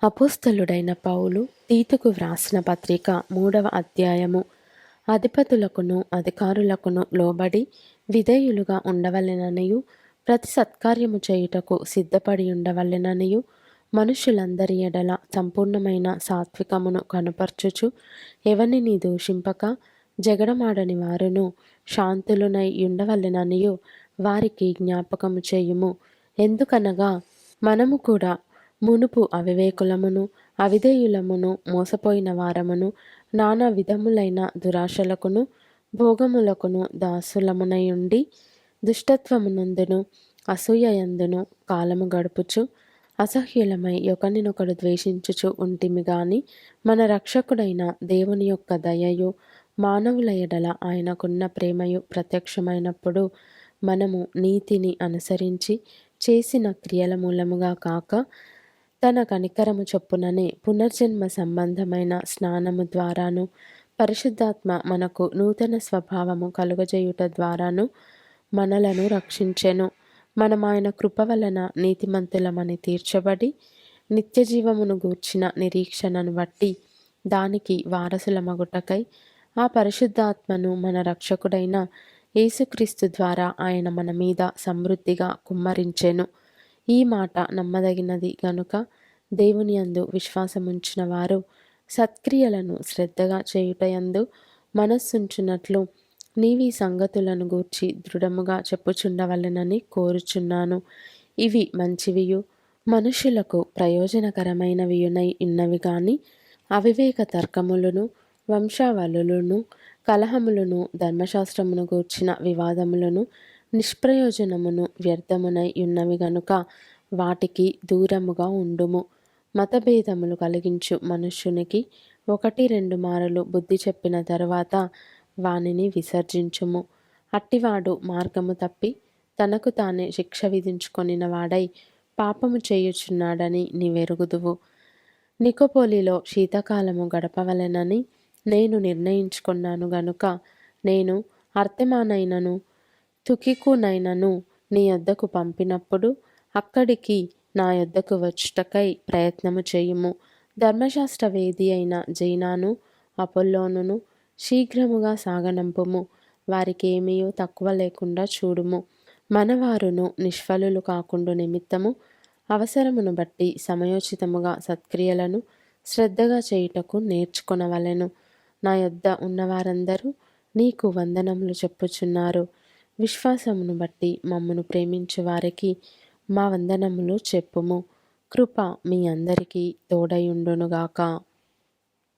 అపోస్తలుడైన పౌలు తీతుకు వ్రాసిన పత్రిక 3వ అధ్యాయము. అధిపతులకును అధికారులకును లోబడి విధేయులుగా ఉండవలెననియు, ప్రతి సత్కార్యము చేయుటకు సిద్ధపడి ఉండవలెననియు, మనుష్యులందరి ఎడల సంపూర్ణమైన సాత్వికమును కనుపర్చుచు, ఎవనిని దూషింపక జగడమాడని వారును శాంతులునై ఉండవలెననియు వారికి జ్ఞాపకము చేయుము. ఎందుకనగా మనము కూడా మునుపు అవివేకులమును అవిధేయులమును మోసపోయిన వారమును నానా విధములైన దురాశలకును భోగములకును దాసులమునై ఉండి దుష్టత్వమునందును అసూయయందును కాలము గడుపుచు అసహ్యులమై ఒకరినొకడు ద్వేషించుచు ఉంటిమి గాని, మన రక్షకుడైన దేవుని యొక్క దయయు మానవుల ఎడల ఆయనకున్న ప్రేమయు ప్రత్యక్షమైనప్పుడు మనము నీతిని అనుసరించి చేసిన క్రియల మూలముగా కాక తన కనికరము చొప్పుననే పునర్జన్మ సంబంధమైన స్నానము ద్వారాను పరిశుద్ధాత్మ మనకు నూతన స్వభావము కలుగజేయుట ద్వారాను మనలను రక్షించెను. మనం ఆయన కృప వలన నీతిమంతులమని తీర్చబడి నిత్యజీవమును గూర్చిన నిరీక్షణను బట్టి దానికి వారసులమగుటకై ఆ పరిశుద్ధాత్మను మన రక్షకుడైన యేసుక్రీస్తు ద్వారా ఆయన మన మీద సమృద్ధిగా కుమ్మరించెను. ఈ మాట నమ్మదగినది గనుక దేవుని యందు విశ్వాసముంచిన వారు సత్క్రియలను శ్రద్ధగా చేయుటయందు మనస్సుంచున్నట్లు నీవి సంగతులను గూర్చి దృఢముగా చెప్పుచుండవలెనని కోరుచున్నాను. ఇవి మంచివియు మనుషులకు ప్రయోజనకరమైనవియునై ఉన్నవి గాని అవివేక తర్కములను వంశావళులను కలహములను ధర్మశాస్త్రమును గూర్చిన వివాదములను నిష్ప్రయోజనమును వ్యర్థమునై ఉన్నవి గనుక వాటికి దూరముగా ఉండుము. మతభేదములు కలిగించు మనుష్యునికి 1-2 మారులు బుద్ధి చెప్పిన తరువాత వానిని విసర్జించుము. అట్టివాడు మార్గము తప్పి తనకు తానే శిక్ష విధించుకొనిన వాడై పాపము చేయుచున్నాడని నీవెరుగుదువు. నికోపోలిలో శీతకాలము గడపవలెనని నేను నిర్ణయించుకున్నాను గనుక నేను అర్తెమానైనను తుకికునైనను నీ యొద్దకు పంపినప్పుడు అక్కడికి నా యొద్దకు వచ్చుటకై ప్రయత్నము చేయుము. ధర్మశాస్త్ర వేది అయిన జైనాను అపొల్లోనును శీఘ్రముగా సాగనంపుము. వారికి ఏమీయూ తక్కువ లేకుండా చూడుము. మనవారును నిష్ఫలులు కాకుండు నిమిత్తము అవసరమును బట్టి సమయోచితముగా సత్క్రియలను శ్రద్ధగా చేయుటకు నేర్చుకొనవలెను. నా యొద్ద ఉన్నవారందరూ నీకు వందనములు చెప్పుచున్నారు. విశ్వాసమును బట్టి మమ్మను ప్రేమించు వారికి మా వందనములు చెప్పుము. కృప మీ అందరికీ తోడయుండునుగాక.